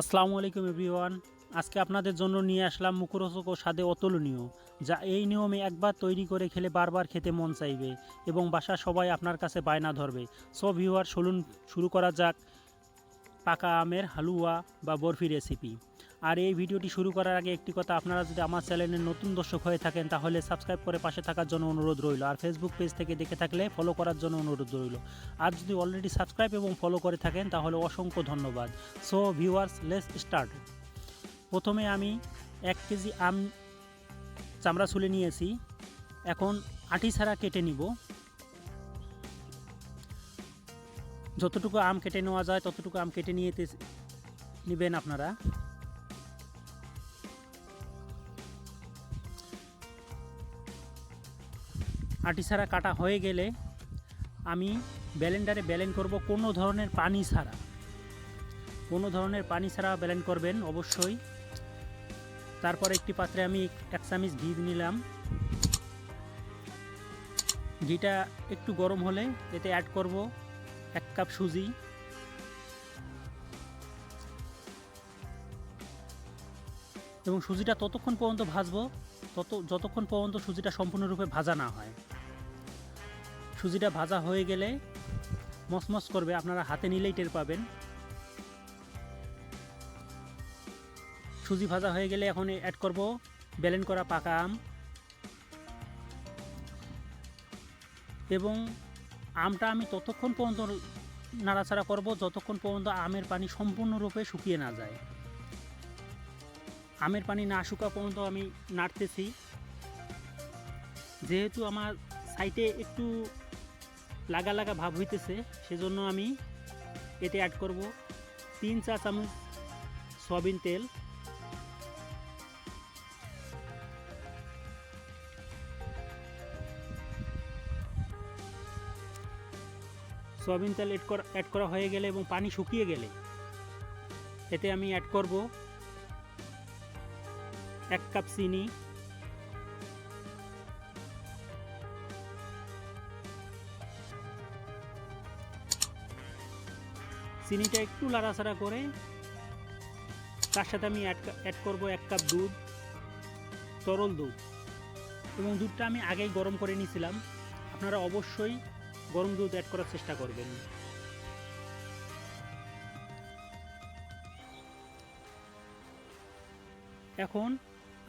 আসসালামু আলাইকুম এভরিওয়ান। আজকে আপনাদের জন্য নিয়ে আসলাম মুখরোচক ও স্বাদে অতুলনীয়, যা এই নিয়মে একবার তৈরি করে খেলে বারবার খেতে মন চাইবে এবং বাসার সবাই আপনার কাছে বায়না ধরবে। সো ভিউয়ার, চলুন শুরু করা যাক পাকা আমের হালুয়া বা বরফি রেসিপি। আর এই ভিডিওটি শুরু করার আগে একটি কথা, আপনারা যদি আমার চ্যানেলের নতুন দর্শক হয়ে থাকেন তাহলে সাবস্ক্রাইব করে পাশে থাকার জন্য অনুরোধ রইল, আর ফেসবুক পেজ থেকে দেখে থাকলে ফলো করার জন্য অনুরোধ রইল। আর যদি অলরেডি সাবস্ক্রাইব এবং ফলো করে থাকেন তাহলে অসংখ্য ধন্যবাদ। So viewers, let's start. প্রথমে আমি 1 কেজি আম চামড়া ছুলে নিয়েছি। এখন আটি ছাড়া কেটে নিব। যতটুকু আম কেটে নেওয়া যায় ততটুকু আম কেটে নেবেন আপনারা। আটি ছাড়া কাটা হয়ে গেলে আমি ব্লেন্ডারে ব্লেন্ড করব, কোনো ধরনের পানি ছাড়া ব্লেন্ড করবেন অবশ্যই। তারপর একটি পাত্রে আমি 1 চামচ ঘি নিলাম। ঘিটা একটু গরম হলে এতে অ্যাড করব 1 কাপ সুজি এবং সুজিটা ততক্ষণ পর্যন্ত ভাজবো যতক্ষণ পর্যন্ত সুজিটা সম্পূর্ণরূপে ভাজা না হয়। সুজিটা ভাজা হয়ে গেলে মচমচ করবে, আপনারা হাতে নিলেই টের পাবেন। সুজি ভাজা হয়ে গেলে এখন অ্যাড করব ব্লেন্ড করা পাকা আম এবং আমটা আমি ততক্ষণ পর্যন্ত নাড়াচাড়া করব যতক্ষণ পর্যন্ত আমের পানি সম্পূর্ণরূপে শুকিয়ে না যায়। আমের পানি না শুকা পর্যন্ত আমি নাড়তেছি। যেহেতু আমার সাইডে একটু লাগা লাগা ভাব হইতেছে, সেজন্য আমি এতে অ্যাড করব 3-4 চামচ সয়াবিন তেল। সয়াবিন তেল অ্যাড করা হয়ে গেলে এবং পানি শুকিয়ে গেলে এতে আমি অ্যাড করব 1 কাপ চিনি। চিনিটা একটু লাড়াচাড়া করে তার সাথে আমি অ্যাড করব 1 কাপ দুধ, তরল দুধ, এবং দুধটা আমি আগেই গরম করে নিয়েছিলাম। আপনারা অবশ্যই গরম দুধ অ্যাড করার চেষ্টা করবেন। এখন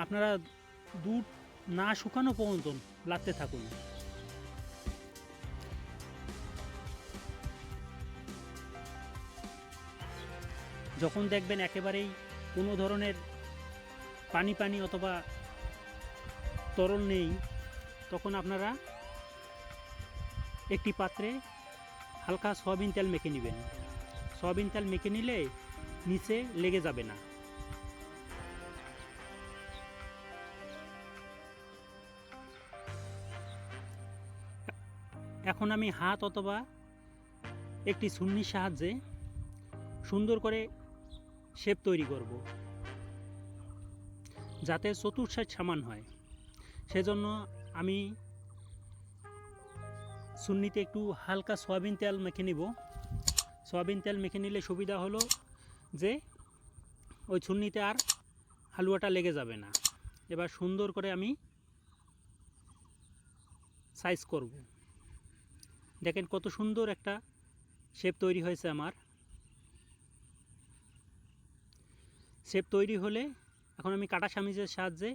আপনারা দুধ না শুকানো পর্যন্ত লাগতে থাকুন। যখন দেখবেন একেবারেই কোনো ধরনের পানি অথবা তরল নেই, তখন আপনারা একটি পাত্রে হালকা সয়াবিন তেল মেখে নেবেন। সয়াবিন তেল মেখে নিলে নিচে লেগে যাবে না। এখন আমি হাত অথবা একটি ছুরির সাহায্যে সুন্দর করে শেপ তৈরি করব, যাতে চতুর্সাইড সমান হয়। সেজন্য আমি ছুরিতে একটু হালকা সয়াবিন তেল মেখে নিব। সয়াবিন তেল মেখে নিলে সুবিধা হলো যে ওই ছুরিতে আর হালুয়াটা লেগে যাবে না। এবার সুন্দর করে আমি সাইজ করব। দেখেন কত সুন্দর একটা শেপ তৈরি হয়েছে আমার। শেপ তৈরি হলে এখন আমি কাঁটা চামচের সাহায্যে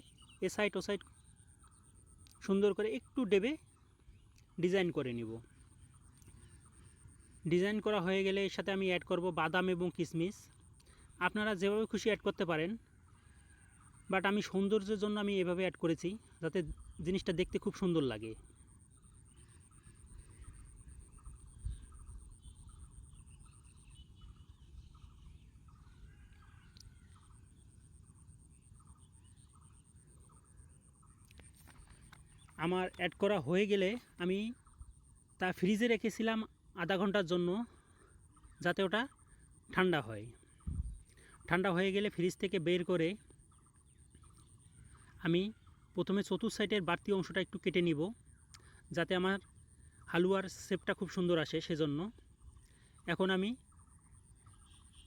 এ সাইড ও সাইড সুন্দর করে একটু ডেবে ডিজাইন করে নিব। ডিজাইন করা হয়ে গেলে এর সাথে আমি অ্যাড করব বাদাম এবং কিশমিশ। আপনারা যেভাবে খুশি অ্যাড করতে পারেন, বাট আমি সৌন্দর্যের জন্য আমি এভাবে অ্যাড করেছি, যাতে জিনিসটা দেখতে খুব সুন্দর লাগে। আমার অ্যাড করা হয়ে গেলে আমি তা ফ্রিজে রেখেছিলাম আধা ঘন্টার জন্য, যাতে ওটা ঠান্ডা হয়। ঠান্ডা হয়ে গেলে ফ্রিজ থেকে বের করে আমি প্রথমে চতুর্থ সাইডের বাড়তি অংশটা একটু কেটে নিব, যাতে আমার হালুয়ার শেপটা খুব সুন্দর আসে। সেজন্য এখন আমি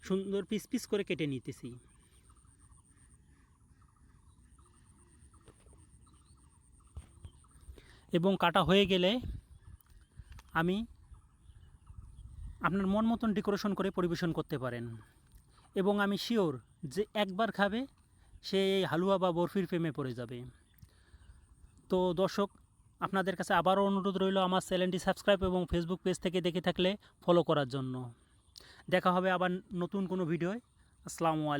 সুন্দর পিস পিস করে কেটে নিতেছি। এবং কাটা হয়ে গেলে আমি আপনার মন মতন ডেকোরেশন করে পরিবেশন করতে পারেন। এবং আমি শিওর যে একবার খাবে সে এই হালুয়া বা বরফির প্রেমে পড়ে যাবে। তো দর্শক, আপনাদের কাছে আবারও অনুরোধ রইল আমার চ্যানেলটি সাবস্ক্রাইব এবং ফেসবুক পেজ থেকে দেখে থাকলে ফলো করার জন্য। দেখা হবে আবার নতুন কোনো ভিডিওয়। আসসালামু আলাইকুম।